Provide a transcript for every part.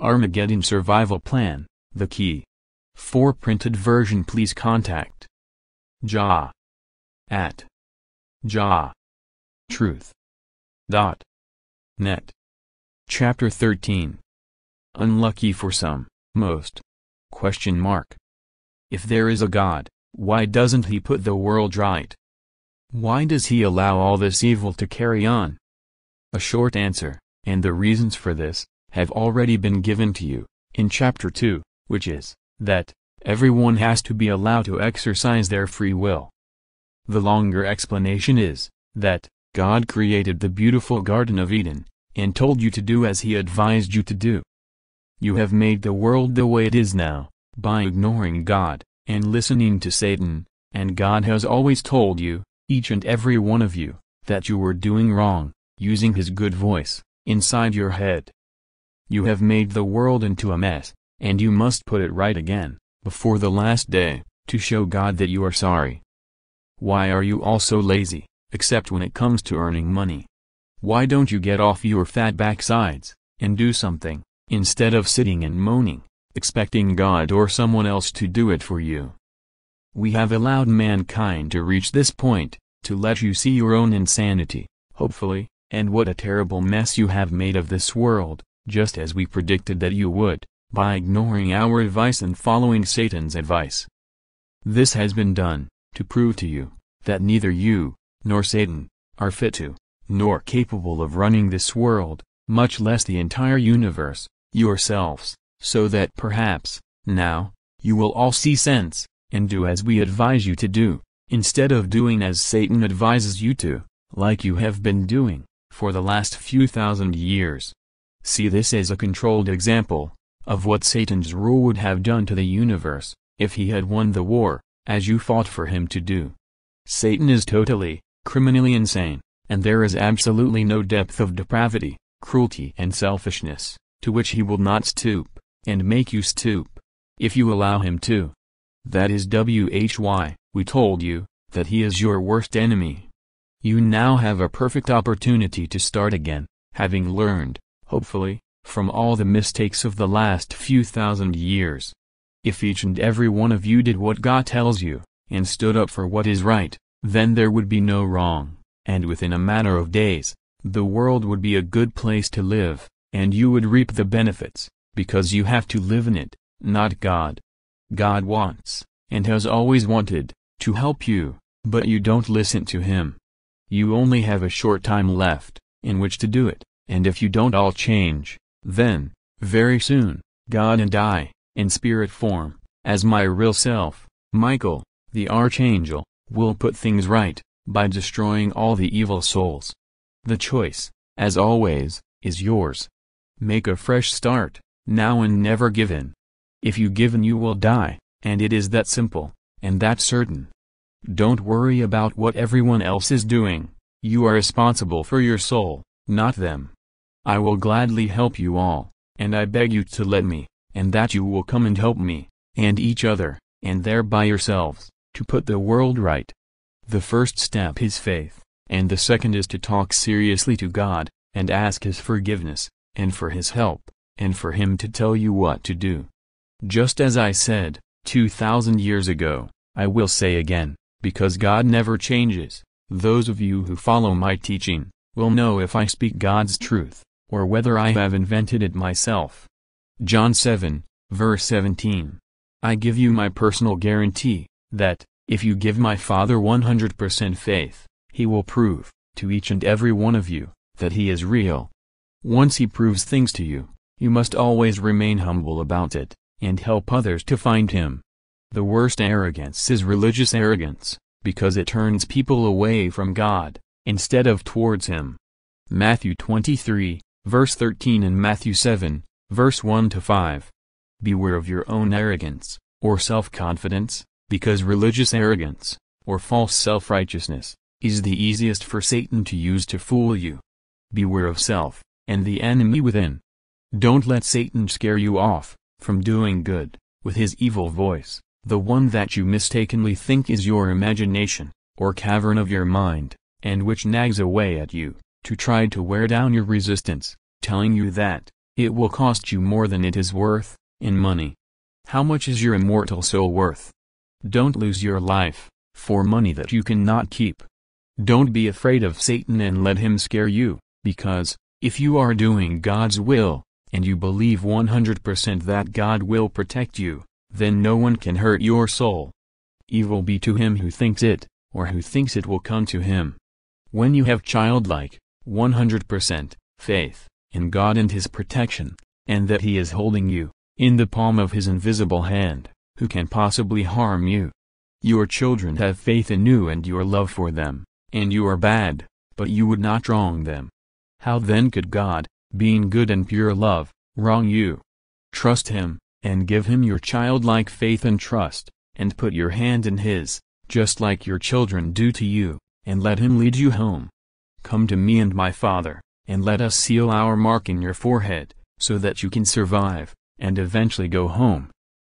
Armageddon Survival Plan, the key. For printed version please contact JAH at JAH.Truth.net. Chapter 13. Unlucky for some, most. ? If there is a God, why doesn't he put the world right? Why does he allow all this evil to carry on? A short answer, and the reasons for this, have already been given to you, in Chapter 2, which is, that, everyone has to be allowed to exercise their free will. The longer explanation is, that, God created the beautiful Garden of Eden, and told you to do as he advised you to do. You have made the world the way it is now, by ignoring God, and listening to Satan, and God has always told you, each and every one of you, that you were doing wrong, using his good voice, inside your head. You have made the world into a mess, and you must put it right again, before the last day, to show God that you are sorry. Why are you all so lazy, except when it comes to earning money? Why don't you get off your fat backsides, and do something, instead of sitting and moaning, expecting God or someone else to do it for you? We have allowed mankind to reach this point, to let you see your own insanity, hopefully, and what a terrible mess you have made of this world, just as we predicted that you would, by ignoring our advice and following Satan's advice. This has been done, to prove to you, that neither you, nor Satan, are fit to, nor capable of running this world, much less the entire universe, yourselves, so that perhaps, now, you will all see sense, and do as we advise you to do, instead of doing as Satan advises you to, like you have been doing, for the last few thousand years. See this as a controlled example, of what Satan's rule would have done to the universe, if he had won the war, as you fought for him to do. Satan is totally, criminally insane, and there is absolutely no depth of depravity, cruelty and selfishness, to which he will not stoop, and make you stoop, if you allow him to. That is why, we told you, that he is your worst enemy. You now have a perfect opportunity to start again, having learned, hopefully, from all the mistakes of the last few thousand years. If each and every one of you did what God tells you, and stood up for what is right, then there would be no wrong, and within a matter of days, the world would be a good place to live, and you would reap the benefits, because you have to live in it, not God. God wants, and has always wanted, to help you, but you don't listen to him. You only have a short time left, in which to do it, and if you don't all change, then, very soon, God and I, in spirit form, as my real self, Michael, the Archangel, will put things right, by destroying all the evil souls. The choice, as always, is yours. Make a fresh start, now and never give in. If you give in you will die, and it is that simple, and that certain. Don't worry about what everyone else is doing, you are responsible for your soul, not them. I will gladly help you all, and I beg you to let me, and that you will come and help me, and each other, and thereby yourselves, to put the world right. The first step is faith, and the second is to talk seriously to God, and ask his forgiveness, and for his help, and for him to tell you what to do. Just as I said, 2,000 years ago, I will say again, because God never changes, those of you who follow my teaching, will know if I speak God's truth, or whether I have invented it myself. John 7, verse 17. I give you my personal guarantee, that, if you give my Father 100% faith, he will prove, to each and every one of you, that he is real. Once he proves things to you, you must always remain humble about it, and help others to find him. The worst arrogance is religious arrogance, because it turns people away from God, instead of towards him. Matthew 23, verse 13 and Matthew 7, verse 1-5. Beware of your own arrogance, or self-confidence, because religious arrogance, or false self-righteousness, is the easiest for Satan to use to fool you. Beware of self, and the enemy within. Don't let Satan scare you off, from doing good, with his evil voice, the one that you mistakenly think is your imagination, or cavern of your mind, and which nags away at you, to try to wear down your resistance, telling you that, It will cost you more than it is worth, in money. How much is your immortal soul worth? Don't lose your life for money that you cannot keep. Don't be afraid of Satan and let him scare you, because, if you are doing God's will, and you believe 100% that God will protect you, then no one can hurt your soul. Evil be to him who thinks it, or who thinks it will come to him. When you have childlike, 100%, faith, in God and His protection, and that He is holding you, in the palm of His invisible hand, who can possibly harm you? Your children have faith in you and your love for them, and you are bad, but you would not wrong them. How then could God, being good and pure love, wrong you? Trust Him, and give Him your childlike faith and trust, and put your hand in His, just like your children do to you, and let Him lead you home. Come to me and my Father, and let us seal our mark in your forehead, so that you can survive, and eventually go home.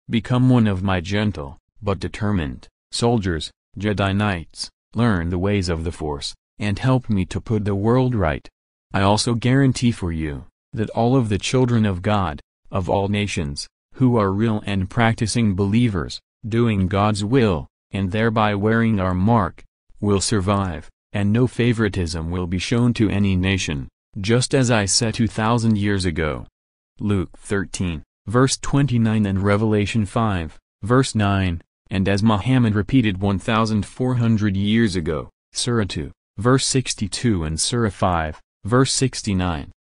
Become one of my gentle, but determined, soldiers, Jedi Knights, learn the ways of the Force, and help me to put the world right. I also guarantee for you, that all of the children of God, of all nations, who are real and practicing believers, doing God's will, and thereby wearing our mark, will survive, and no favoritism will be shown to any nation, just as I said 2,000 years ago. Luke 13, verse 29 and Revelation 5, verse 9, and as Mohammed repeated 1,400 years ago, Surah 2, verse 62 and Surah 5, verse 69.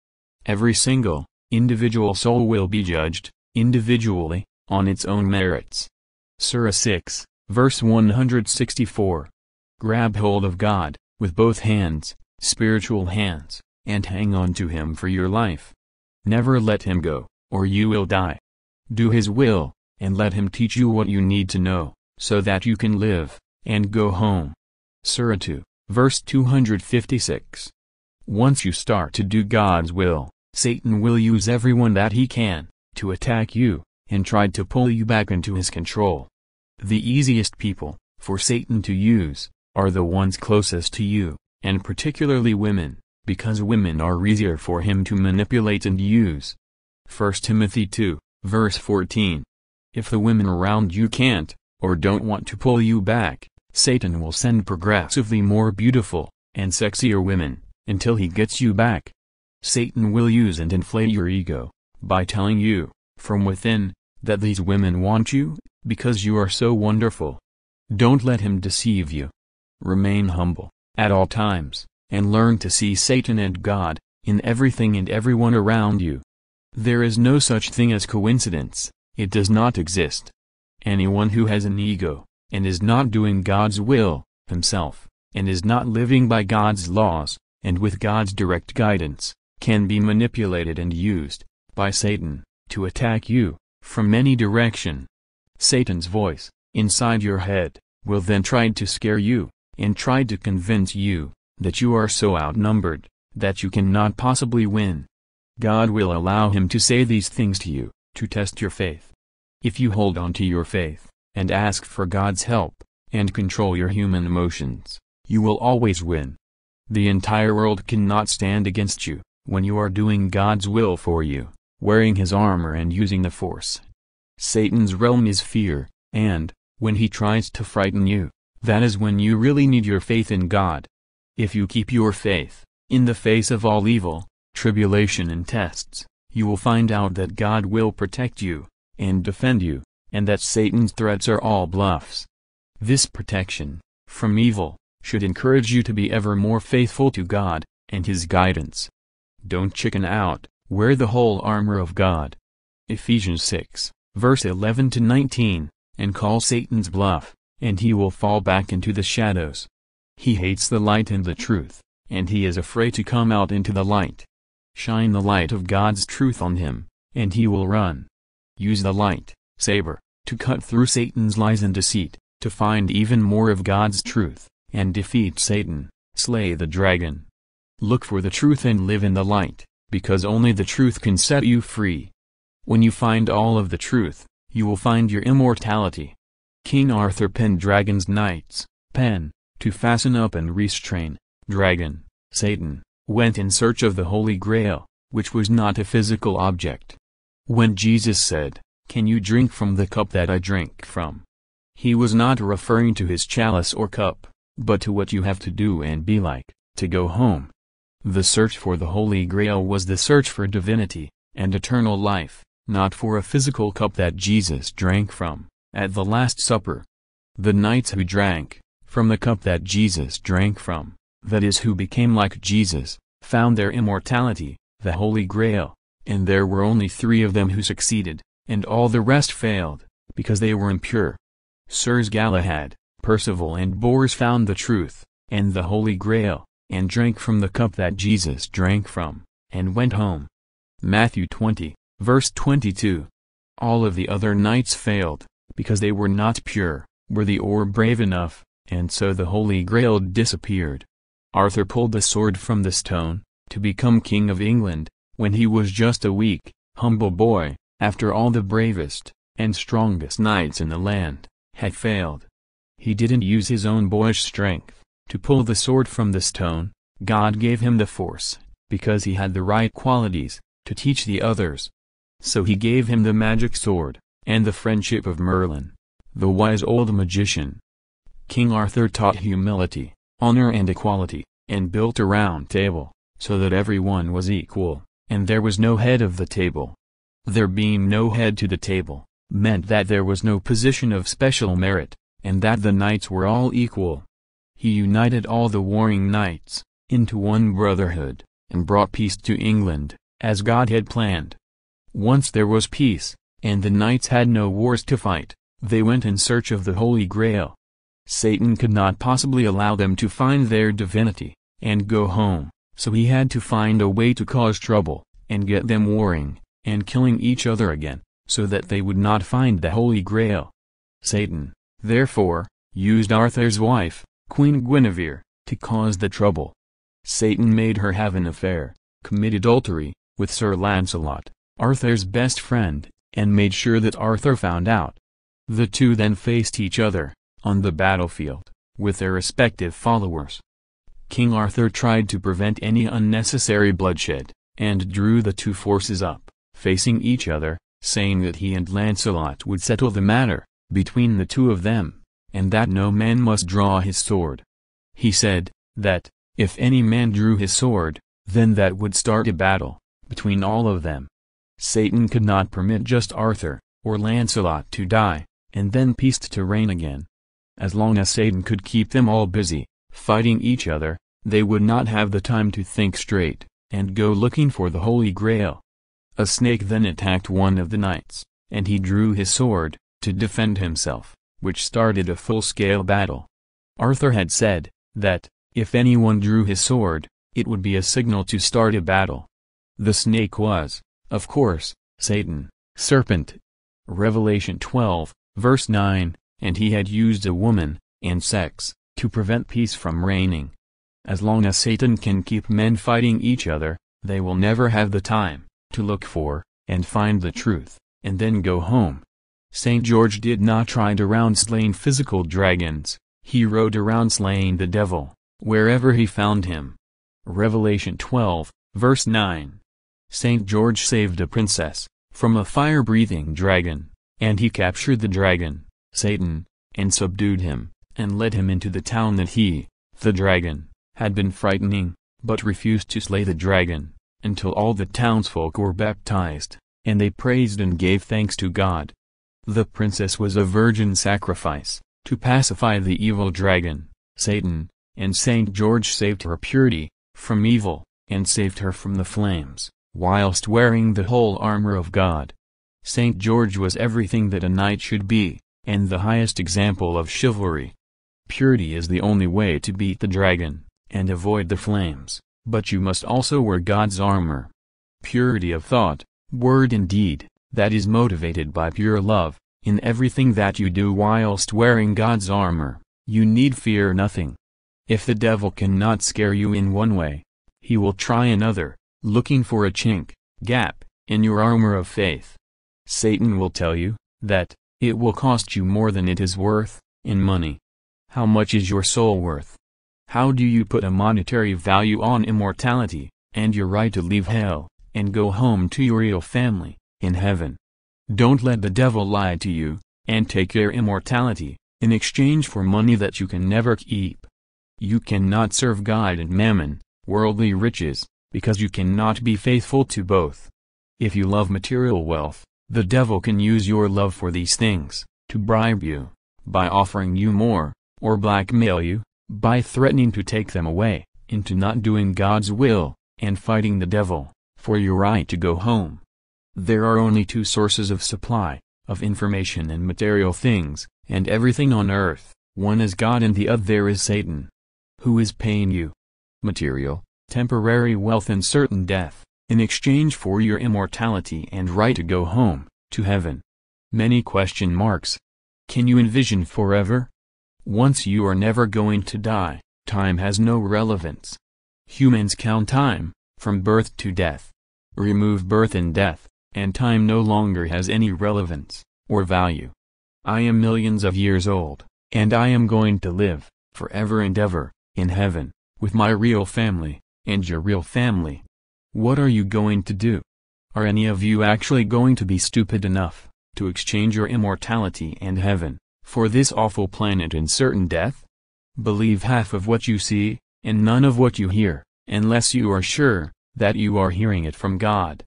Every single, individual soul will be judged, individually, on its own merits. Surah 6, verse 164. Grab hold of God, with both hands, spiritual hands, and hang on to Him for your life. Never let Him go, or you will die. Do His will, and let Him teach you what you need to know, so that you can live, and go home. Surah 2, verse 256. Once you start to do God's will, Satan will use everyone that he can, to attack you, and try to pull you back into his control. The easiest people, for Satan to use, are the ones closest to you, and particularly women, because women are easier for him to manipulate and use. 1 Timothy 2, verse 14. If the women around you can't, or don't want to pull you back, Satan will send progressively more beautiful, and sexier women, until he gets you back. Satan will use and inflate your ego, by telling you, from within, that these women want you, because you are so wonderful. Don't let him deceive you. Remain humble, at all times, and learn to see Satan and God, in everything and everyone around you. There is no such thing as coincidence, it does not exist. Anyone who has an ego, and is not doing God's will, himself, and is not living by God's laws, and with God's direct guidance, can be manipulated and used, by Satan, to attack you, from any direction. Satan's voice, inside your head, will then try to scare you, and try to convince you, that you are so outnumbered, that you cannot possibly win. God will allow him to say these things to you, to test your faith. If you hold on to your faith, and ask for God's help, and control your human emotions, you will always win. The entire world cannot stand against you, when you are doing God's will for you, wearing his armor and using the Force. Satan's realm is fear, and, when he tries to frighten you, that is when you really need your faith in God. If you keep your faith, in the face of all evil, tribulation and tests, you will find out that God will protect you, and defend you, and that Satan's threats are all bluffs. This protection, from evil, should encourage you to be ever more faithful to God, and his guidance. Don't chicken out, wear the whole armor of God. Ephesians 6, verse 11 to 19, and call Satan's bluff, and he will fall back into the shadows. He hates the light and the truth, and he is afraid to come out into the light. Shine the light of God's truth on him, and he will run. Use the light, saber, to cut through Satan's lies and deceit, to find even more of God's truth, and defeat Satan, slay the dragon. Look for the truth and live in the light, because only the truth can set you free. When you find all of the truth, you will find your immortality. King Arthur penned dragon's knights, pen, to fasten up and restrain, dragon, Satan, went in search of the Holy Grail, which was not a physical object. When Jesus said, "Can you drink from the cup that I drink from?" he was not referring to his chalice or cup, but to what you have to do and be like, to go home. The search for the Holy Grail was the search for divinity and eternal life, not for a physical cup that Jesus drank from, at the Last Supper. The knights who drank from the cup that Jesus drank from, that is, who became like Jesus, found their immortality, the Holy Grail, and there were only 3 of them who succeeded, and all the rest failed, because they were impure. Sirs Galahad, Percival and Bors found the truth, and the Holy Grail, and drank from the cup that Jesus drank from, and went home. Matthew 20, verse 22. All of the other knights failed, because they were not pure, worthy or brave enough, and so the Holy Grail disappeared. Arthur pulled the sword from the stone, to become King of England, when he was just a weak, humble boy, after all the bravest and strongest knights in the land had failed. He didn't use his own boyish strength to pull the sword from the stone. God gave him the force, because he had the right qualities, to teach the others. So he gave him the magic sword, and the friendship of Merlin, the wise old magician. King Arthur taught humility, honor and equality, and built a round table, so that everyone was equal, and there was no head of the table. There being no head to the table, meant that there was no position of special merit, and that the knights were all equal. He united all the warring knights into one brotherhood, and brought peace to England, as God had planned. Once there was peace, and the knights had no wars to fight, they went in search of the Holy Grail. Satan could not possibly allow them to find their divinity, and go home, so he had to find a way to cause trouble, and get them warring, and killing each other again, so that they would not find the Holy Grail. Satan, therefore, used Arthur's wife, Queen Guinevere, to cause the trouble. Satan made her have an affair, commit adultery, with Sir Lancelot, Arthur's best friend, and made sure that Arthur found out. The two then faced each other, on the battlefield, with their respective followers. King Arthur tried to prevent any unnecessary bloodshed, and drew the two forces up, facing each other, saying that he and Lancelot would settle the matter, between the two of them, and that no man must draw his sword. He said, that, if any man drew his sword, then that would start a battle, between all of them. Satan could not permit just Arthur, or Lancelot to die, and then peace to reign again. As long as Satan could keep them all busy, fighting each other, they would not have the time to think straight, and go looking for the Holy Grail. A snake then attacked one of the knights, and he drew his sword, to defend himself, which started a full-scale battle. Arthur had said, that, if anyone drew his sword, it would be a signal to start a battle. The snake was, of course, Satan, serpent. Revelation 12, verse 9, and he had used a woman, and sex, to prevent peace from reigning. As long as Satan can keep men fighting each other, they will never have the time to look for, and find the truth, and then go home. St. George did not ride around slaying physical dragons, he rode around slaying the devil, wherever he found him. Revelation 12, verse 9. St. George saved a princess from a fire-breathing dragon, and he captured the dragon, Satan, and subdued him, and led him into the town that he, the dragon, had been frightening, but refused to slay the dragon, until all the townsfolk were baptized, and they praised and gave thanks to God. The princess was a virgin sacrifice, to pacify the evil dragon, Satan, and St. George saved her purity from evil, and saved her from the flames, whilst wearing the whole armor of God. St. George was everything that a knight should be, and the highest example of chivalry. Purity is the only way to beat the dragon, and avoid the flames, but you must also wear God's armor. Purity of thought, word and deed, that is motivated by pure love, in everything that you do whilst wearing God's armor, you need fear nothing. If the devil cannot scare you in one way, he will try another, looking for a chink, gap, in your armor of faith. Satan will tell you, that, it will cost you more than it is worth, in money. How much is your soul worth? How do you put a monetary value on immortality, and your right to leave hell, and go home to your real family, in heaven. Don't let the devil lie to you, and take your immortality, in exchange for money that you can never keep. You cannot serve God and mammon, worldly riches, because you cannot be faithful to both. If you love material wealth, the devil can use your love for these things, to bribe you, by offering you more, or blackmail you, by threatening to take them away, into not doing God's will, and fighting the devil, for your right to go home. There are only two sources of supply, of information and material things, and everything on earth. One is God and the other is Satan. Who is paying you? Material, temporary wealth and certain death, in exchange for your immortality and right to go home, to heaven. Many question marks. Can you envision forever? Once you are never going to die, time has no relevance. Humans count time, from birth to death. Remove birth and death, and time no longer has any relevance, or value. I am millions of years old, and I am going to live, forever and ever, in heaven, with my real family, and your real family. What are you going to do? Are any of you actually going to be stupid enough, to exchange your immortality and heaven, for this awful planet and certain death? Believe half of what you see, and none of what you hear, unless you are sure, that you are hearing it from God.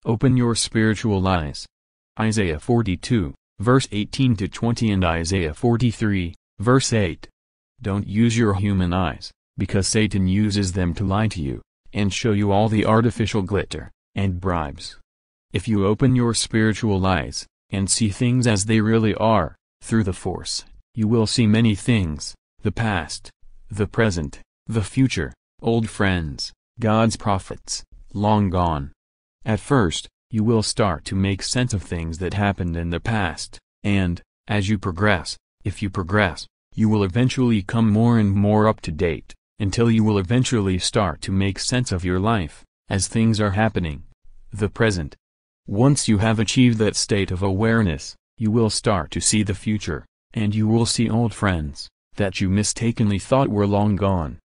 Open your spiritual eyes. Isaiah 42, verse 18-20 and Isaiah 43, verse 8. Don't use your human eyes, because Satan uses them to lie to you, and show you all the artificial glitter, and bribes. If you open your spiritual eyes, and see things as they really are, through the Force, you will see many things, the past, the present, the future, old friends, God's prophets, long gone. At first, you will start to make sense of things that happened in the past, and, as you progress, if you progress, you will eventually come more and more up to date, until you will eventually start to make sense of your life, as things are happening, the present. Once you have achieved that state of awareness, you will start to see the future, and you will see old friends, that you mistakenly thought were long gone.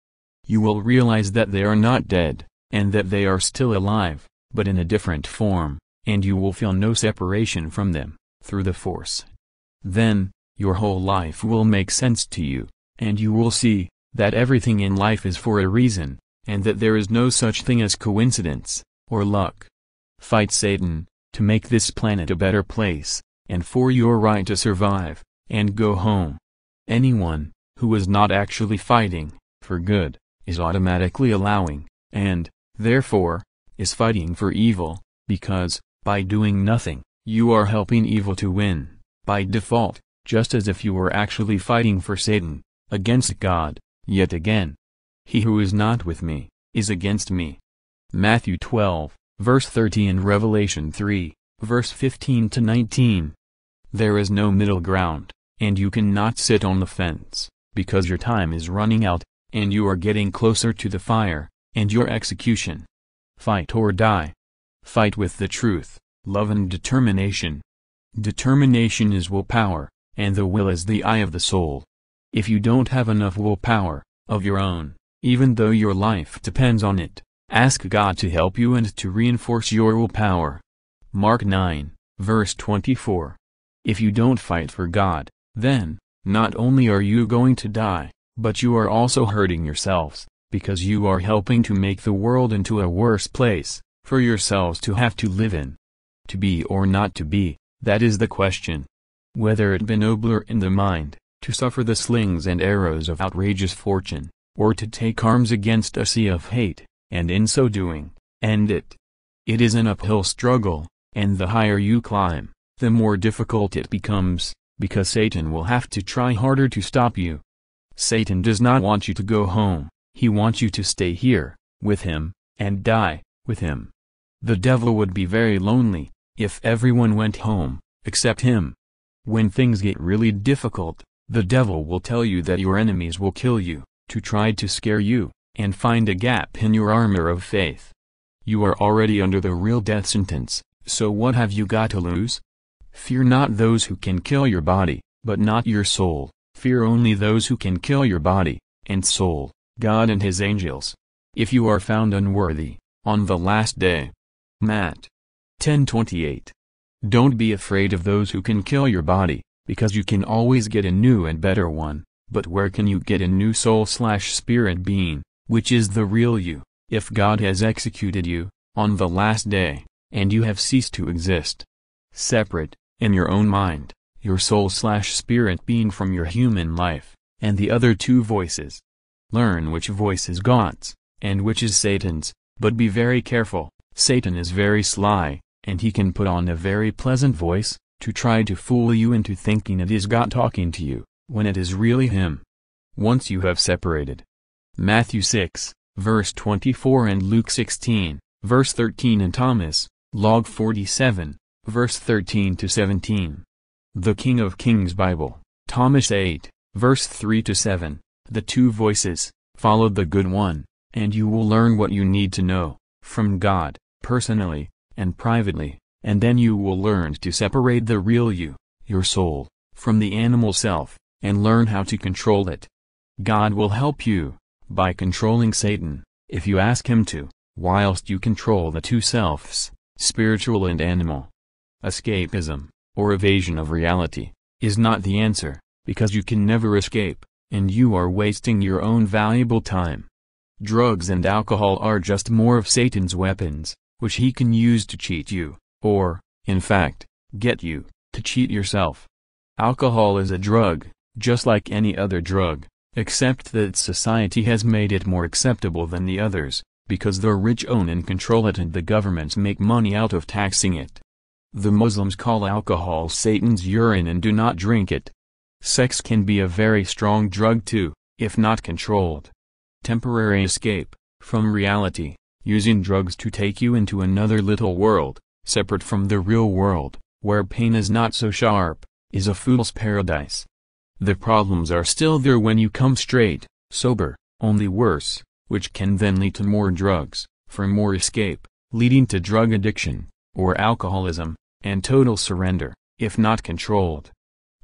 You will realize that they are not dead, and that they are still alive, but in a different form, and you will feel no separation from them, through the Force. Then, your whole life will make sense to you, and you will see, that everything in life is for a reason, and that there is no such thing as coincidence, or luck. Fight Satan, to make this planet a better place, and for your right to survive, and go home. Anyone, who is not actually fighting, for good, is automatically allowing, and, therefore, is fighting for evil, because, by doing nothing, you are helping evil to win, by default, just as if you were actually fighting for Satan, against God, yet again. He who is not with me, is against me. Matthew 12, verse 30 and Revelation 3, verse 15-19. There is no middle ground, and you cannot sit on the fence, because your time is running out, and you are getting closer to the fire, and your execution. Fight or die. Fight with the truth, love and determination. Determination is willpower, and the will is the eye of the soul. If you don't have enough willpower, of your own, even though your life depends on it, ask God to help you and to reinforce your willpower. Mark 9, verse 24. If you don't fight for God, then, not only are you going to die, but you are also hurting yourselves, because you are helping to make the world into a worse place, for yourselves to have to live in. To be or not to be, that is the question. Whether it be nobler in the mind, to suffer the slings and arrows of outrageous fortune, or to take arms against a sea of hate, and in so doing, end it. It is an uphill struggle, and the higher you climb, the more difficult it becomes, because Satan will have to try harder to stop you. Satan does not want you to go home, he wants you to stay here, with him, and die, with him. The devil would be very lonely, if everyone went home, except him. When things get really difficult, the devil will tell you that your enemies will kill you, to try to scare you, and find a gap in your armor of faith. You are already under the real death sentence, so what have you got to lose? Fear not those who can kill your body, but not your soul. Fear only those who can kill your body, and soul, God and his angels. If you are found unworthy, on the last day, Matt 10:28. Don't be afraid of those who can kill your body, because you can always get a new and better one, but where can you get a new soul/spirit being, which is the real you, if God has executed you, on the last day, and you have ceased to exist? Separate, in your own mind, your soul/spirit being from your human life, and the other two voices. Learn which voice is God's, and which is Satan's, but be very careful. Satan is very sly, and he can put on a very pleasant voice, to try to fool you into thinking it is God talking to you, when it is really him. Once you have separated. Matthew 6, verse 24 and Luke 16, verse 13 and Thomas, log 47, verse 13-17. The King of Kings Bible, Thomas 8, verse 3-7, the two voices, follow the good one, and you will learn what you need to know, from God, personally, and privately, and then you will learn to separate the real you, your soul, from the animal self, and learn how to control it. God will help you, by controlling Satan, if you ask him to, whilst you control the two selves, spiritual and animal. Escapism, or evasion of reality, is not the answer, because you can never escape, and you are wasting your own valuable time. Drugs and alcohol are just more of Satan's weapons, which he can use to cheat you, or, in fact, get you, to cheat yourself. Alcohol is a drug, just like any other drug, except that society has made it more acceptable than the others, because the rich own and control it and the governments make money out of taxing it. The Muslims call alcohol Satan's urine and do not drink it. Sex can be a very strong drug too, if not controlled. Temporary escape, from reality, using drugs to take you into another little world, separate from the real world, where pain is not so sharp, is a fool's paradise. The problems are still there when you come straight, sober, only worse, which can then lead to more drugs, for more escape, leading to drug addiction, or alcoholism, and total surrender, if not controlled.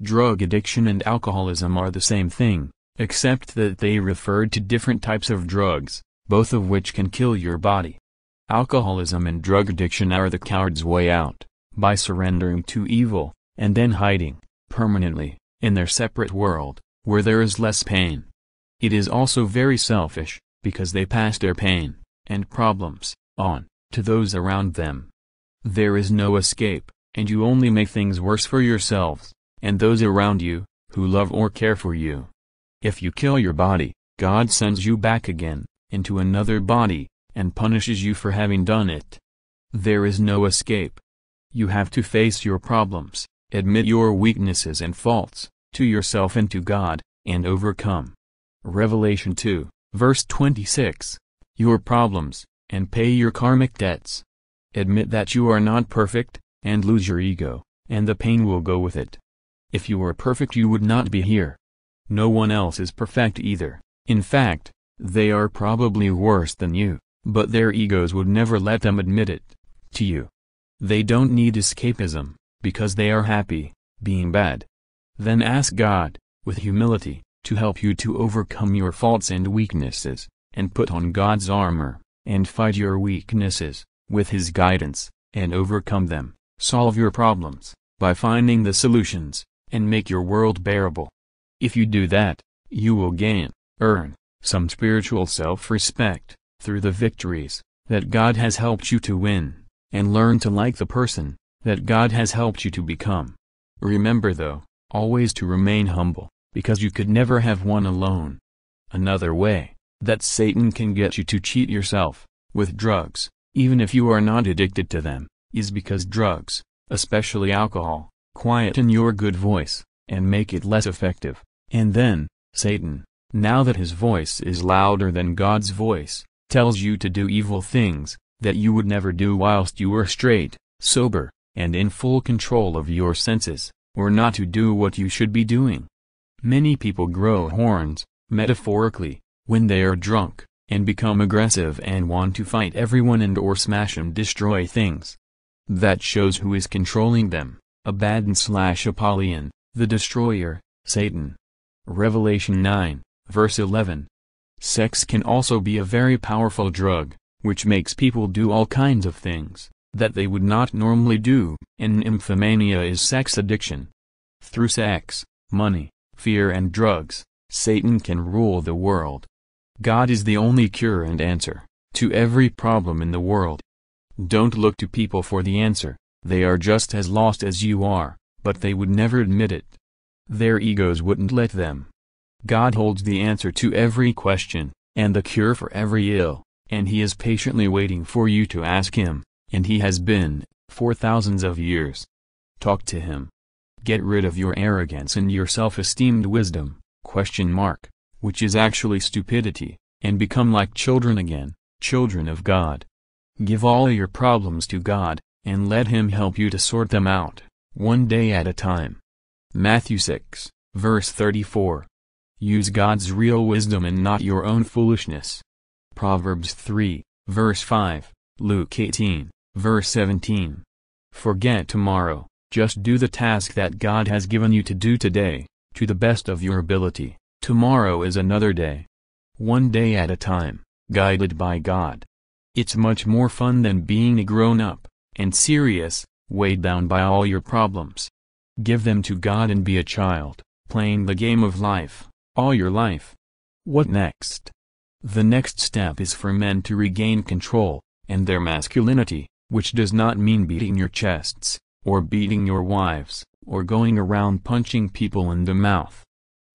Drug addiction and alcoholism are the same thing, except that they refer to different types of drugs, both of which can kill your body. Alcoholism and drug addiction are the coward's way out, by surrendering to evil, and then hiding, permanently, in their separate world, where there is less pain. It is also very selfish, because they pass their pain, and problems, on, to those around them. There is no escape, and you only make things worse for yourselves, and those around you, who love or care for you. If you kill your body, God sends you back again, into another body, and punishes you for having done it. There is no escape. You have to face your problems, admit your weaknesses and faults, to yourself and to God, and overcome. Revelation 2, verse 26. Your problems, and pay your karmic debts. Admit that you are not perfect, and lose your ego, and the pain will go with it. If you were perfect you would not be here. No one else is perfect either. In fact, they are probably worse than you, but their egos would never let them admit it, to you. They don't need escapism, because they are happy, being bad. Then ask God, with humility, to help you to overcome your faults and weaknesses, and put on God's armor, and fight your weaknesses, with His guidance, and overcome them, solve your problems, by finding the solutions, and make your world bearable. If you do that, you will earn, some spiritual self-respect, through the victories, that God has helped you to win, and learn to like the person, that God has helped you to become. Remember though, always to remain humble, because you could never have won alone. Another way, that Satan can get you to cheat yourself, with drugs, even if you are not addicted to them, is because drugs, especially alcohol, quieten your good voice, and make it less effective, and then, Satan, now that his voice is louder than God's voice, tells you to do evil things, that you would never do whilst you were straight, sober, and in full control of your senses, or not to do what you should be doing. Many people grow horns, metaphorically, when they are drunk, and become aggressive and want to fight everyone and or smash and destroy things. That shows who is controlling them, Abaddon/Apollyon, the destroyer, Satan. Revelation 9, verse 11. Sex can also be a very powerful drug, which makes people do all kinds of things, that they would not normally do. And nymphomania is sex addiction. Through sex, money, fear and drugs, Satan can rule the world. God is the only cure and answer to every problem in the world. Don't look to people for the answer. They are just as lost as you are, but they would never admit it. Their egos wouldn't let them. God holds the answer to every question, and the cure for every ill, and He is patiently waiting for you to ask Him, and He has been, for thousands of years. Talk to Him. Get rid of your arrogance and your self-esteemed wisdom, which is actually stupidity, and become like children again, children of God. Give all your problems to God, and let Him help you to sort them out, one day at a time. Matthew 6, verse 34. Use God's real wisdom and not your own foolishness. Proverbs 3, verse 5, Luke 18, verse 17. Forget tomorrow, just do the task that God has given you to do today, to the best of your ability. Tomorrow is another day. One day at a time, guided by God. It's much more fun than being a grown-up, and serious, weighed down by all your problems. Give them to God and be a child, playing the game of life, all your life. What next? The next step is for men to regain control, and their masculinity, which does not mean beating your chests, or beating your wives, or going around punching people in the mouth.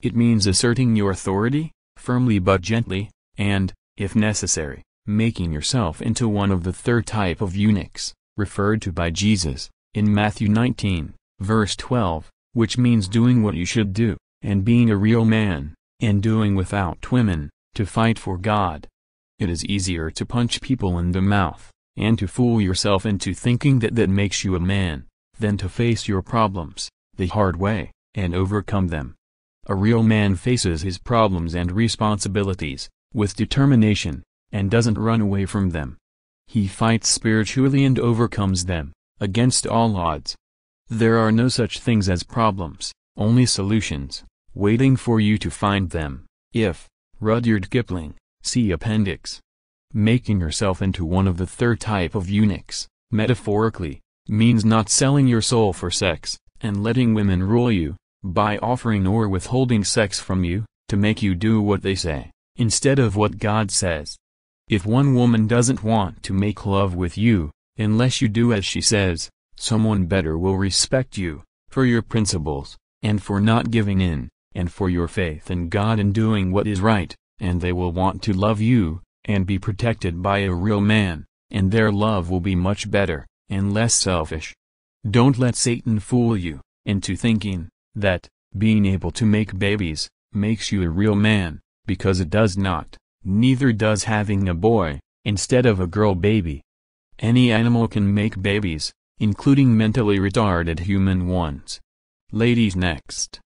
It means asserting your authority, firmly but gently, and, if necessary, making yourself into one of the third type of eunuchs, referred to by Jesus, in Matthew 19, verse 12, which means doing what you should do, and being a real man, and doing without women, to fight for God. It is easier to punch people in the mouth, and to fool yourself into thinking that that makes you a man, than to face your problems, the hard way, and overcome them. A real man faces his problems and responsibilities, with determination, and doesn't run away from them. He fights spiritually and overcomes them, against all odds. There are no such things as problems, only solutions, waiting for you to find them. If, Rudyard Kipling, see Appendix. Making yourself into one of the third type of eunuchs, metaphorically, means not selling your soul for sex, and letting women rule you, by offering or withholding sex from you, to make you do what they say, instead of what God says. If one woman doesn't want to make love with you, unless you do as she says, someone better will respect you, for your principles, and for not giving in, and for your faith in God and doing what is right, and they will want to love you, and be protected by a real man, and their love will be much better, and less selfish. Don't let Satan fool you, into thinking, that, being able to make babies, makes you a real man, because it does not, neither does having a boy, instead of a girl baby. Any animal can make babies, including mentally retarded human ones. Ladies next.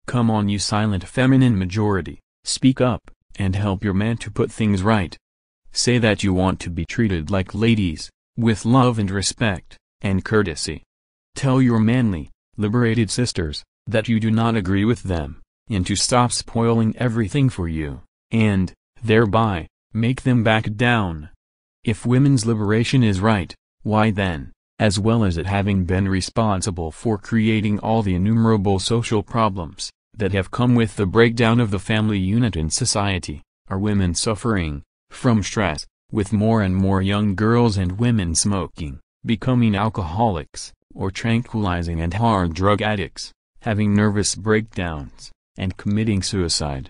Come on, you silent feminine majority, speak up, and help your man to put things right. Say that you want to be treated like ladies, with love and respect, and courtesy. Tell your manly, liberated sisters, that you do not agree with them, and to stop spoiling everything for you, and, thereby, make them back down. If women's liberation is right, why then, as well as it having been responsible for creating all the innumerable social problems that have come with the breakdown of the family unit in society, are women suffering from stress, with more and more young girls and women smoking, becoming alcoholics, or tranquilizing and hard drug addicts, having nervous breakdowns, and committing suicide.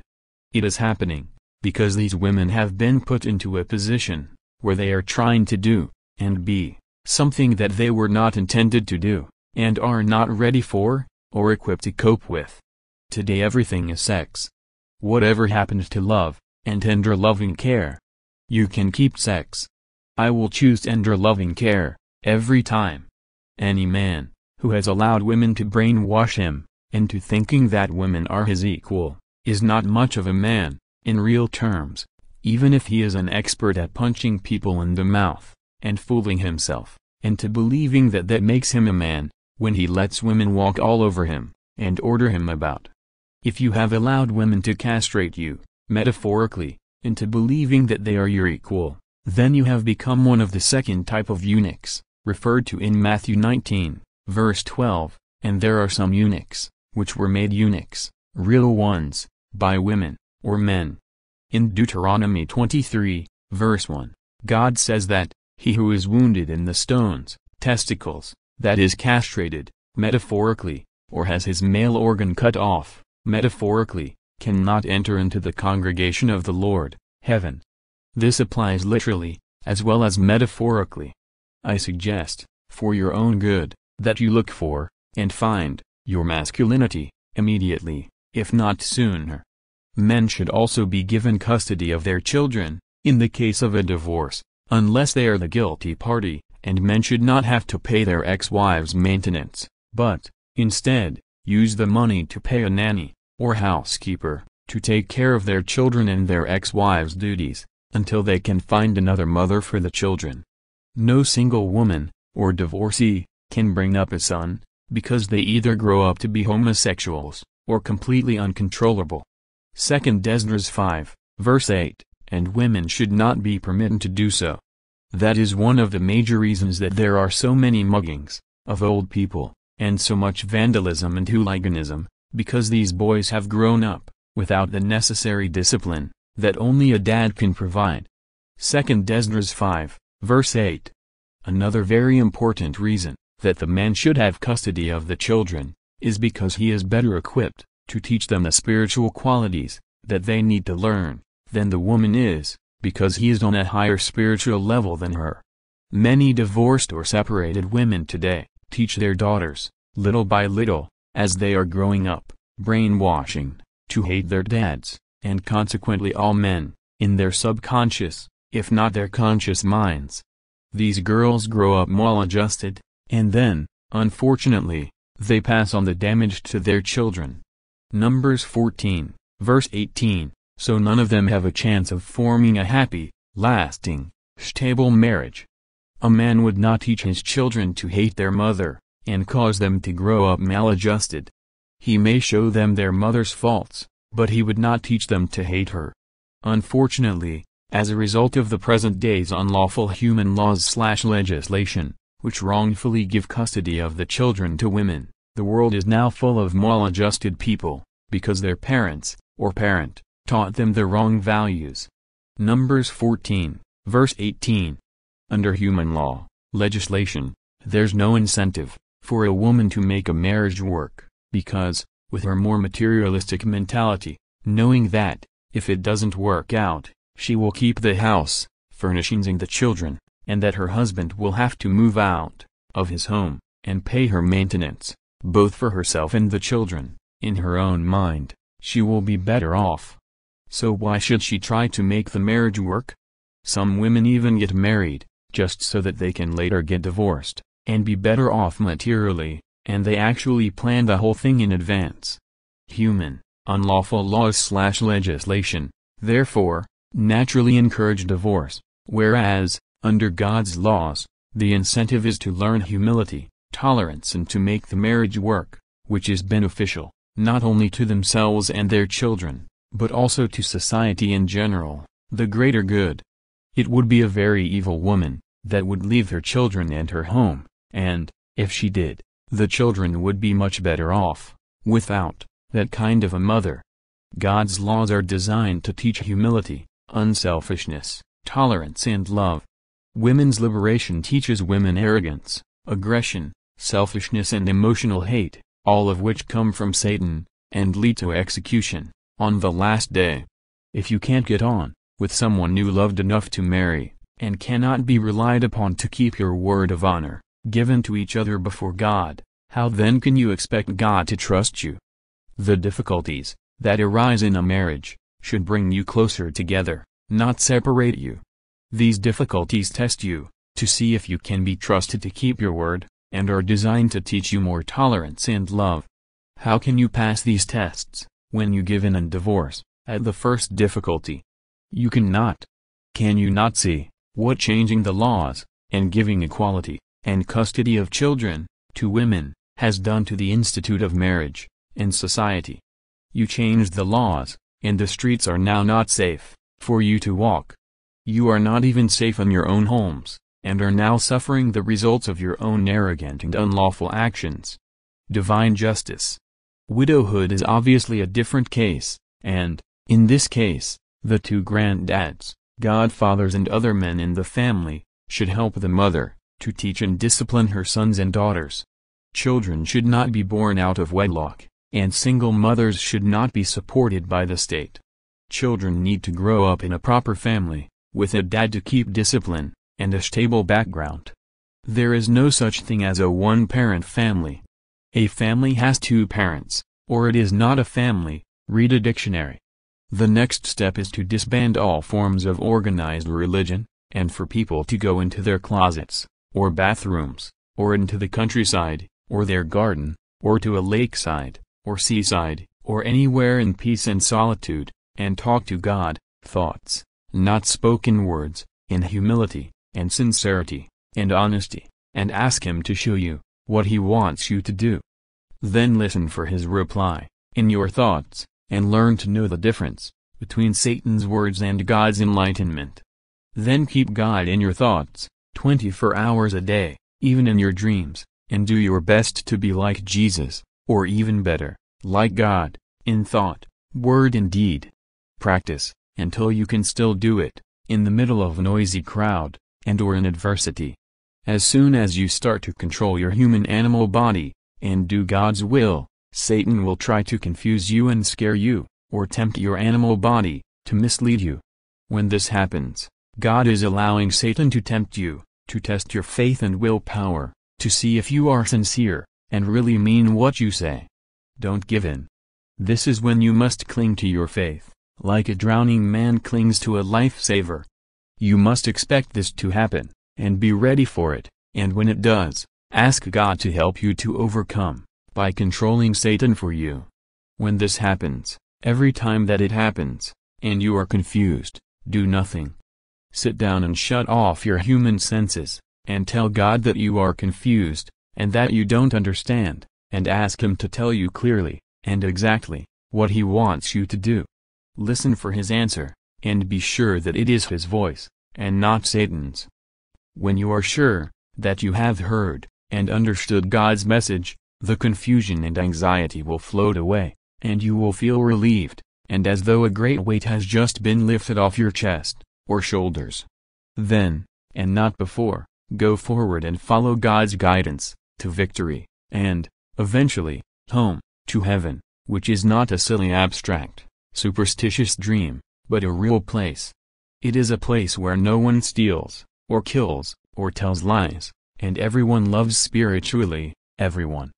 It is happening because these women have been put into a position where they are trying to do, and be, something that they were not intended to do, and are not ready for, or equipped to cope with. Today everything is sex. Whatever happened to love, and tender loving care? You can keep sex. I will choose tender loving care, every time. Any man, who has allowed women to brainwash him, into thinking that women are his equal, is not much of a man, in real terms, even if he is an expert at punching people in the mouth, and fooling himself, into believing that that makes him a man, when he lets women walk all over him, and order him about. If you have allowed women to castrate you, metaphorically, into believing that they are your equal, then you have become one of the second type of eunuchs, referred to in Matthew 19, verse 12, and there are some eunuchs, which were made eunuchs, real ones, by women, or men. In Deuteronomy 23, verse 1, God says that, he who is wounded in the stones, testicles, that is castrated, metaphorically, or has his male organ cut off, metaphorically, cannot enter into the congregation of the Lord, heaven. This applies literally, as well as metaphorically. I suggest, for your own good, that you look for, and find, your masculinity, immediately, if not sooner. Men should also be given custody of their children, in the case of a divorce, unless they are the guilty party, and men should not have to pay their ex-wives maintenance, but, instead, use the money to pay a nanny, or housekeeper, to take care of their children and their ex-wives' duties, until they can find another mother for the children. No single woman, or divorcee, can bring up a son, because they either grow up to be homosexuals, or completely uncontrollable. 2 Esdras 5, verse 8, and women should not be permitted to do so. That is one of the major reasons that there are so many muggings, of old people, and so much vandalism and hooliganism, because these boys have grown up, without the necessary discipline, that only a dad can provide. 2 Esdras 5, verse 8. Another very important reason, that the man should have custody of the children, is because he is better equipped, to teach them the spiritual qualities, that they need to learn, than the woman is, because he is on a higher spiritual level than her. Many divorced or separated women today, teach their daughters, little by little, as they are growing up, brainwashing, to hate their dads, and consequently all men, in their subconscious, if not their conscious minds. These girls grow up maladjusted, and then, unfortunately, they pass on the damage to their children. Numbers 14, verse 18, so none of them have a chance of forming a happy, lasting, stable marriage. A man would not teach his children to hate their mother, and cause them to grow up maladjusted. He may show them their mother's faults, but he would not teach them to hate her. Unfortunately, as a result of the present day's unlawful human laws/legislation, which wrongfully give custody of the children to women, the world is now full of maladjusted people, because their parents, or parent, taught them the wrong values. Numbers 14, verse 18. Under human law, legislation, there's no incentive, for a woman to make a marriage work, because, with her more materialistic mentality, knowing that, if it doesn't work out, she will keep the house, furnishings and the children, and that her husband will have to move out, of his home, and pay her maintenance, both for herself and the children, in her own mind, she will be better off. So why should she try to make the marriage work? Some women even get married, just so that they can later get divorced, and be better off materially, and they actually plan the whole thing in advance. Human, unlawful laws/legislation, therefore, naturally encourage divorce, whereas, under God's laws, the incentive is to learn humility, tolerance and to make the marriage work, which is beneficial, not only to themselves and their children, but also to society in general, the greater good. It would be a very evil woman, that would leave her children and her home, and, if she did, the children would be much better off, without that kind of a mother. God's laws are designed to teach humility, unselfishness, tolerance and love. Women's liberation teaches women arrogance, aggression, selfishness and emotional hate, all of which come from Satan, and lead to execution, on the last day. If you can't get on, with someone you loved enough to marry, and cannot be relied upon to keep your word of honor, given to each other before God, how then can you expect God to trust you? The difficulties, that arise in a marriage, should bring you closer together, not separate you. These difficulties test you, to see if you can be trusted to keep your word, and are designed to teach you more tolerance and love. How can you pass these tests, when you give in and divorce, at the first difficulty? You cannot. Can you not see, what changing the laws, and giving equality, and custody of children, to women, has done to the institute of marriage, and society? You changed the laws, and the streets are now not safe, for you to walk. You are not even safe in your own homes, and are now suffering the results of your own arrogant and unlawful actions. Divine justice. Widowhood is obviously a different case, and, in this case, the two granddads, godfathers and other men in the family, should help the mother, to teach and discipline her sons and daughters. Children should not be born out of wedlock, and single mothers should not be supported by the state. Children need to grow up in a proper family, with a dad to keep discipline, and a stable background. There is no such thing as a one-parent family. A family has two parents, or it is not a family. Read a dictionary. The next step is to disband all forms of organized religion, and for people to go into their closets, or bathrooms, or into the countryside, or their garden, or to a lakeside, or seaside, or anywhere in peace and solitude, and talk to God, thoughts, not spoken words, in humility, and sincerity, and honesty, and ask Him to show you what He wants you to do. Then listen for His reply, in your thoughts, and learn to know the difference between Satan's words and God's enlightenment. Then keep God in your thoughts, 24 hours a day, even in your dreams, and do your best to be like Jesus, or even better, like God, in thought, word and deed. Practice, until you can still do it, in the middle of a noisy crowd, and/or in adversity. As soon as you start to control your human animal body, and do God's will, Satan will try to confuse you and scare you, or tempt your animal body, to mislead you. When this happens, God is allowing Satan to tempt you, to test your faith and willpower, to see if you are sincere, and really mean what you say. Don't give in. This is when you must cling to your faith, like a drowning man clings to a lifesaver. You must expect this to happen, and be ready for it, and when it does, ask God to help you to overcome, by controlling Satan for you. When this happens, every time that it happens, and you are confused, do nothing. Sit down and shut off your human senses, and tell God that you are confused, and that you don't understand, and ask Him to tell you clearly, and exactly, what He wants you to do. Listen for His answer, and be sure that it is His voice, and not Satan's. When you are sure that you have heard and understood God's message, the confusion and anxiety will float away, and you will feel relieved, and as though a great weight has just been lifted off your chest, or shoulders. Then, and not before, go forward and follow God's guidance, to victory, and, eventually, home, to heaven, which is not a silly abstract, superstitious dream, but a real place. It is a place where no one steals, or kills, or tells lies, and everyone loves spiritually, everyone.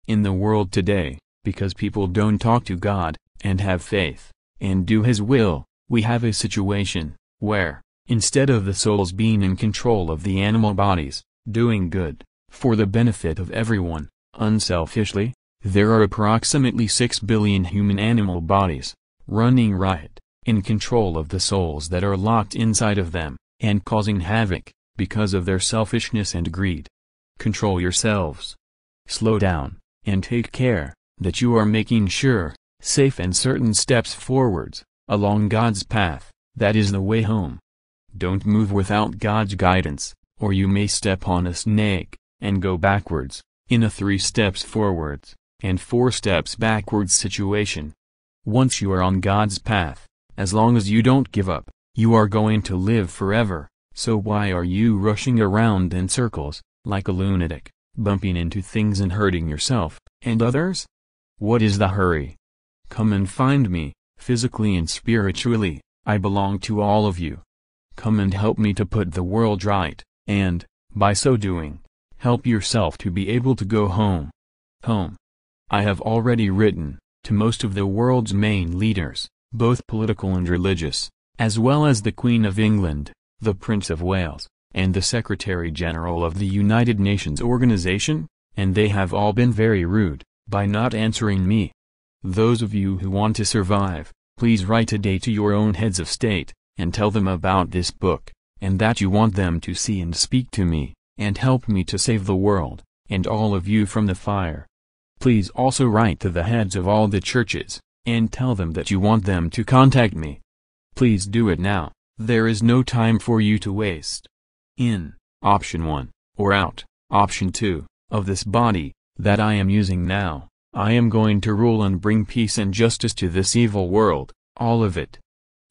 In the world today, because people don't talk to God, and have faith, and do His will, we have a situation where, instead of the souls being in control of the animal bodies, doing good, for the benefit of everyone, unselfishly, there are approximately 6 billion human animal bodies, running riot, in control of the souls that are locked inside of them, and causing havoc, because of their selfishness and greed. Control yourselves. Slow down, and take care, that you are making sure, safe and certain steps forwards, along God's path, that is the way home. Don't move without God's guidance, or you may step on a snake, and go backwards, in a 3 steps forwards, and 4 steps backwards situation. Once you are on God's path, as long as you don't give up, you are going to live forever, so why are you rushing around in circles, like a lunatic, bumping into things and hurting yourself, and others? What is the hurry? Come and find me, physically and spiritually, I belong to all of you. Come and help me to put the world right, and, by so doing, help yourself to be able to go home. Home. I have already written, to most of the world's main leaders, both political and religious, as well as the Queen of England, the Prince of Wales, and the Secretary-General of the United Nations Organization, and they have all been very rude, by not answering me. Those of you who want to survive, please write today to your own heads of state, and tell them about this book, and that you want them to see and speak to me, and help me to save the world, and all of you from the fire. Please also write to the heads of all the churches, and tell them that you want them to contact me. Please do it now, there is no time for you to waste. In Option 1, or out. Option 2, of this body, that I am using now, I am going to rule and bring peace and justice to this evil world, all of it.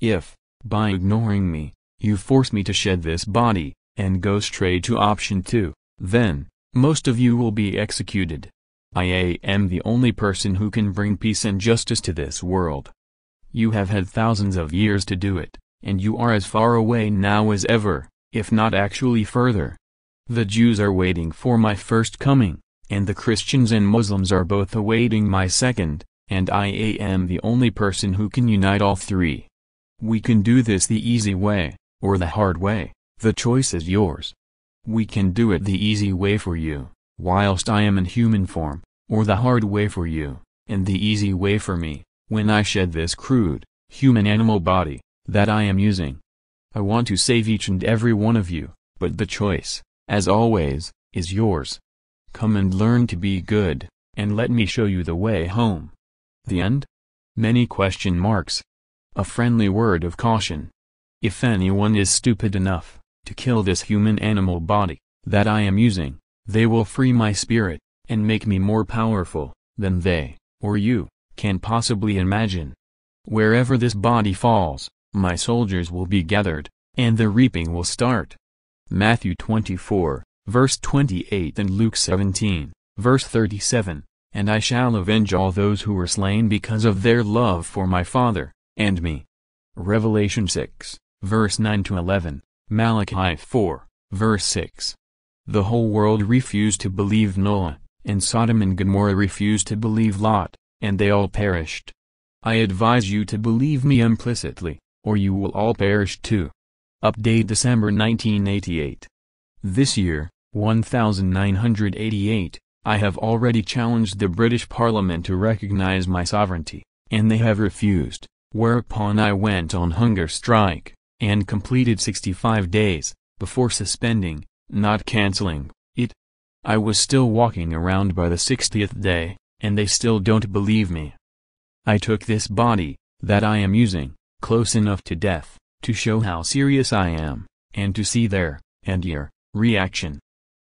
If, by ignoring me, you force me to shed this body, and go straight to option 2, then, most of you will be executed. I am the only person who can bring peace and justice to this world. You have had thousands of years to do it, and you are as far away now as ever, if not actually further. The Jews are waiting for my first coming, and the Christians and Muslims are both awaiting my second, and I am the only person who can unite all three. We can do this the easy way, or the hard way, the choice is yours. We can do it the easy way for you, whilst I am in human form, or the hard way for you, and the easy way for me, when I shed this crude, human animal body, that I am using. I want to save each and every one of you, but the choice, as always, is yours. Come and learn to be good, and let me show you the way home. The end? Many question marks. A friendly word of caution. If anyone is stupid enough to kill this human animal body that I am using, they will free my spirit, and make me more powerful than they, or you, can possibly imagine. Wherever this body falls, my soldiers will be gathered, and the reaping will start. Matthew 24, verse 28 and Luke 17, verse 37, and I shall avenge all those who were slain because of their love for my Father, and me. Revelation 6, verse 9-11, Malachi 4, verse 6. The whole world refused to believe Noah, and Sodom and Gomorrah refused to believe Lot, and they all perished. I advise you to believe me implicitly, or you will all perish too. Update December 1988. This year, 1988, I have already challenged the British Parliament to recognize my sovereignty, and they have refused, whereupon I went on hunger strike, and completed 65 days, before suspending, not canceling, it. I was still walking around by the 60th day, and they still don't believe me. I took this body, that I am using, close enough to death, to show how serious I am, and to see their, and your, reaction.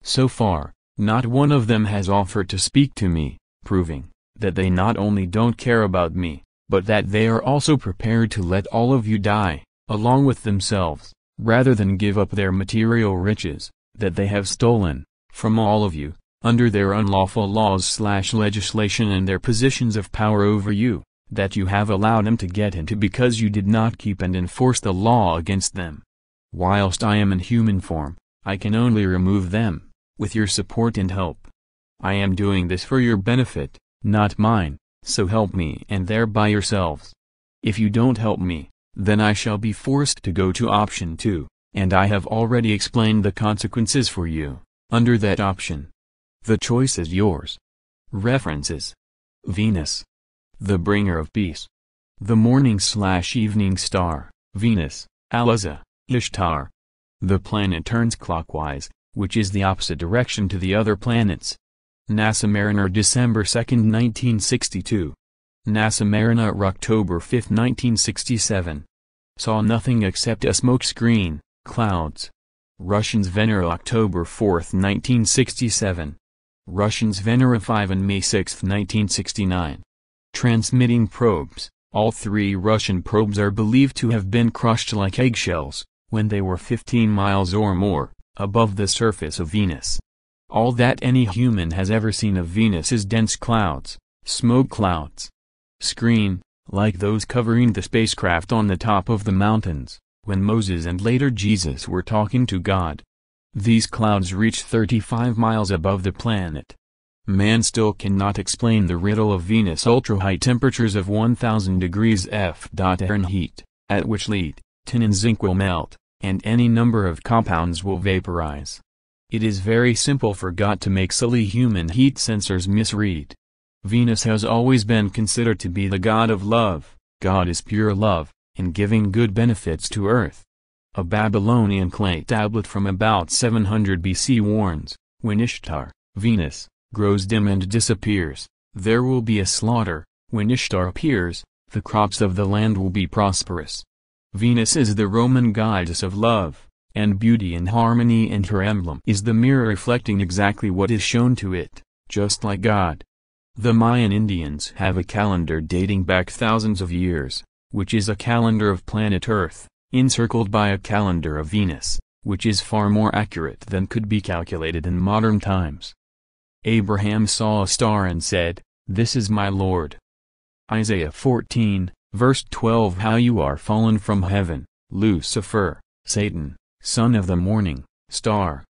So far, not one of them has offered to speak to me, proving that they not only don't care about me, but that they are also prepared to let all of you die, along with themselves, rather than give up their material riches, that they have stolen, from all of you, under their unlawful laws/legislation and their positions of power over you, that you have allowed them to get into because you did not keep and enforce the law against them. Whilst I am in human form, I can only remove them, with your support and help. I am doing this for your benefit, not mine, so help me and thereby yourselves. If you don't help me, then I shall be forced to go to option 2, and I have already explained the consequences for you, under that option. The choice is yours. References: Venus, the bringer of peace. The morning/evening star, Venus, Alaza, Ishtar. The planet turns clockwise, which is the opposite direction to the other planets. NASA Mariner December 2, 1962. NASA Mariner October 5, 1967. Saw nothing except a smoke screen, clouds. Russians Venera October 4, 1967. Russians Venera 5 on May 6, 1969. Transmitting probes. All three Russian probes are believed to have been crushed like eggshells, when they were 15 miles or more, above the surface of Venus. All that any human has ever seen of Venus is dense clouds, smoke clouds. Screen, like those covering the spacecraft on the top of the mountains, when Moses and later Jesus were talking to God. These clouds reach 35 miles above the planet. Man still cannot explain the riddle of Venus' ultra-high temperatures of 1000 degrees Fahrenheit, at which lead, tin and zinc will melt, and any number of compounds will vaporize. It is very simple for God to make silly human heat sensors misread. Venus has always been considered to be the god of love. God is pure love, and giving good benefits to earth. A Babylonian clay tablet from about 700 BC warns, when Ishtar, Venus, grows dim and disappears, there will be a slaughter. When Ishtar appears, the crops of the land will be prosperous. Venus is the Roman goddess of love, and beauty and harmony, and her emblem is the mirror reflecting exactly what is shown to it, just like God. The Mayan Indians have a calendar dating back thousands of years, which is a calendar of planet Earth, encircled by a calendar of Venus, which is far more accurate than could be calculated in modern times. Abraham saw a star and said, "This is my Lord." Isaiah 14, verse 12. How you are fallen from heaven, Lucifer, Satan, son of the morning star.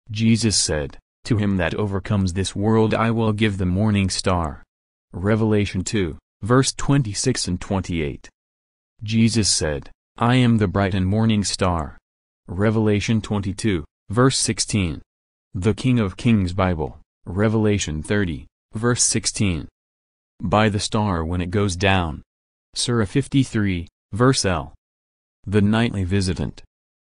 Jesus said, "To him that overcomes this world I will give the morning star." Revelation 2, verse 26 and 28. Jesus said, "I am the bright and morning star." Revelation 22, verse 16. The King of Kings Bible, Revelation 30, verse 16. By the star when it goes down. Surah 53, verse L. The nightly visitant.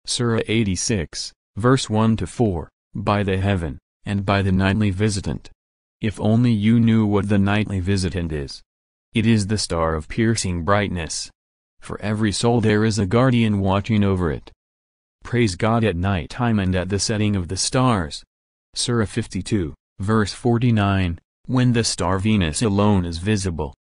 Surah 86, verse 1-4, by the heaven, and by the nightly visitant. If only you knew what the nightly visitant is. It is the star of piercing brightness. For every soul there is a guardian watching over it. Praise God at night time and at the setting of the stars. Surah 52, verse 49, when the star Venus alone is visible.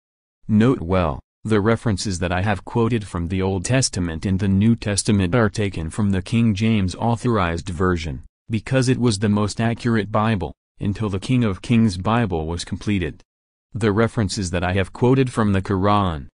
Note well, the references that I have quoted from the Old Testament and the New Testament are taken from the King James Authorized Version, because it was the most accurate Bible, until the King of Kings Bible was completed. The references that I have quoted from the Quran,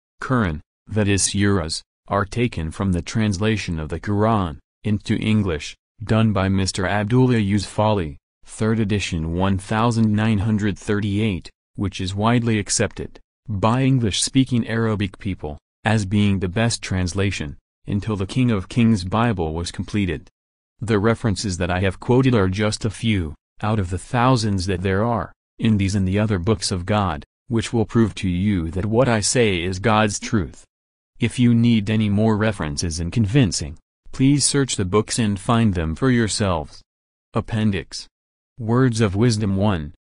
that is surahs, are taken from the translation of the Quran into English, done by Mr. Abdullah Yusufali, 3rd edition 1938, which is widely accepted, by English-speaking Arabic people, as being the best translation, until the King of Kings Bible was completed. The references that I have quoted are just a few, out of the thousands that there are, in these and the other books of God, which will prove to you that what I say is God's truth. If you need any more references and convincing, please search the books and find them for yourselves. Appendix. Words of Wisdom 1.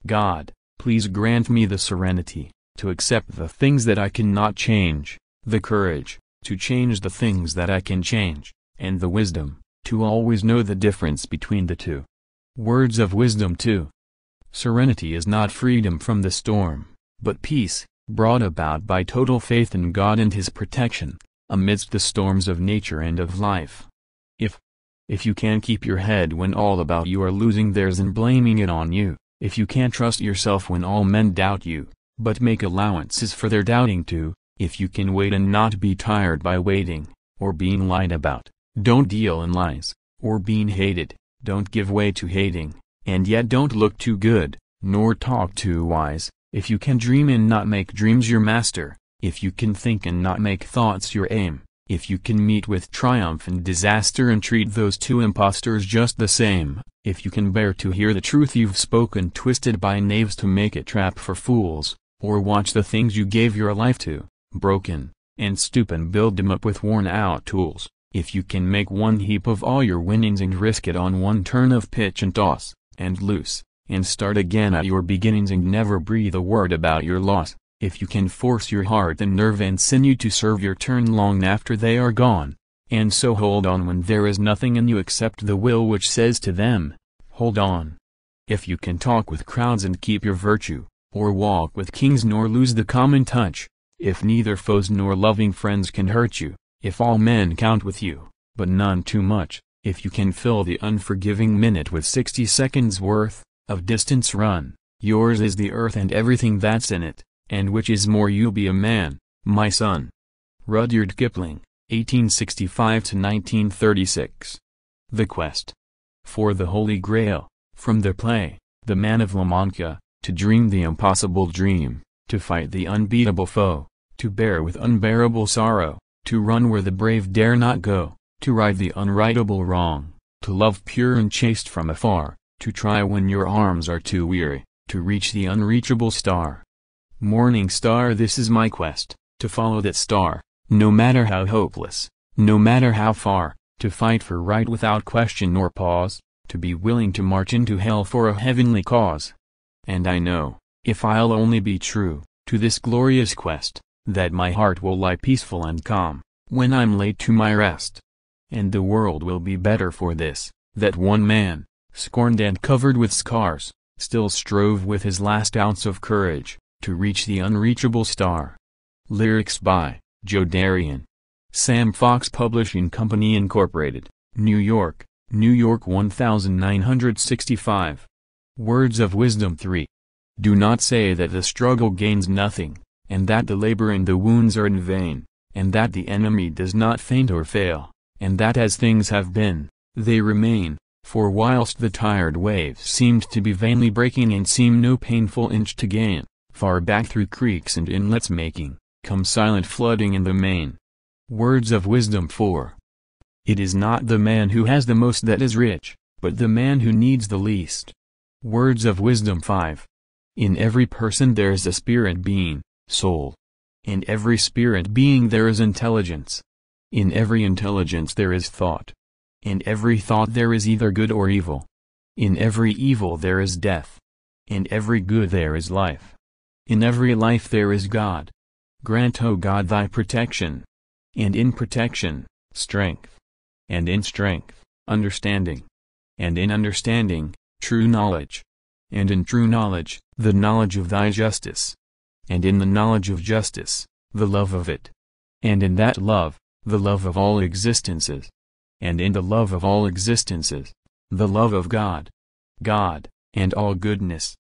God, please grant me the serenity to accept the things that I cannot change, the courage to change the things that I can change, and the wisdom to always know the difference between the two. Words of Wisdom 2. Serenity is not freedom from the storm, but peace, brought about by total faith in God and His protection, amidst the storms of nature and of life. If you can't keep your head when all about you are losing theirs and blaming it on you, if you can't trust yourself when all men doubt you, but make allowances for their doubting too, if you can wait and not be tired by waiting, or being lied about, don't deal in lies, or being hated, don't give way to hating, and yet don't look too good, nor talk too wise, if you can dream and not make dreams your master, if you can think and not make thoughts your aim, if you can meet with triumph and disaster and treat those two impostors just the same, if you can bear to hear the truth you've spoken twisted by knaves to make a trap for fools, or watch the things you gave your life to, broken, and stoop and build them up with worn-out tools, if you can make one heap of all your winnings and risk it on one turn of pitch and toss, and loose, and start again at your beginnings and never breathe a word about your loss, if you can force your heart and nerve and sinew to serve your turn long after they are gone, and so hold on when there is nothing in you except the will which says to them, hold on. If you can talk with crowds and keep your virtue, or walk with kings nor lose the common touch, if neither foes nor loving friends can hurt you, if all men count with you, but none too much, if you can fill the unforgiving minute with 60 seconds worth of distance run, yours is the earth and everything that's in it, and which is more you'll be a man, my son. Rudyard Kipling, 1865–1936. The Quest for the Holy Grail, from the play, The Man of La Mancha, to dream the impossible dream, to fight the unbeatable foe, to bear with unbearable sorrow, to run where the brave dare not go, to right the unrightable wrong, to love pure and chaste from afar, to try when your arms are too weary, to reach the unreachable star. Morning star, this is my quest, to follow that star, no matter how hopeless, no matter how far, to fight for right without question nor pause, to be willing to march into hell for a heavenly cause. And I know, if I'll only be true to this glorious quest, that my heart will lie peaceful and calm, when I'm laid to my rest. And the world will be better for this, that one man, scorned and covered with scars, still strove with his last ounce of courage, to reach the unreachable star. Lyrics by Joe Darian. Sam Fox Publishing Company Incorporated, New York, New York 1965. Words of Wisdom 3. Do not say that the struggle gains nothing, and that the labor and the wounds are in vain, and that the enemy does not faint or fail, and that as things have been, they remain, for whilst the tired waves seemed to be vainly breaking and seem no painful inch to gain, far back through creeks and inlets making, come silent flooding in the main. Words of Wisdom 4. It is not the man who has the most that is rich, but the man who needs the least. Words of Wisdom 5. In every person there is a spirit being, soul. In every spirit being there is intelligence. In every intelligence there is thought. In every thought there is either good or evil. In every evil there is death. In every good there is life. In every life there is God. Grant, O God, thy protection. And in protection, strength. And in strength, understanding. And in understanding, true knowledge. And in true knowledge, the knowledge of thy justice. And in the knowledge of justice, the love of it. And in that love, the love of all existences. And in the love of all existences, the love of God. God, and all goodness.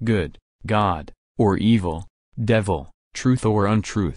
Good, God, or evil, devil, truth or untruth,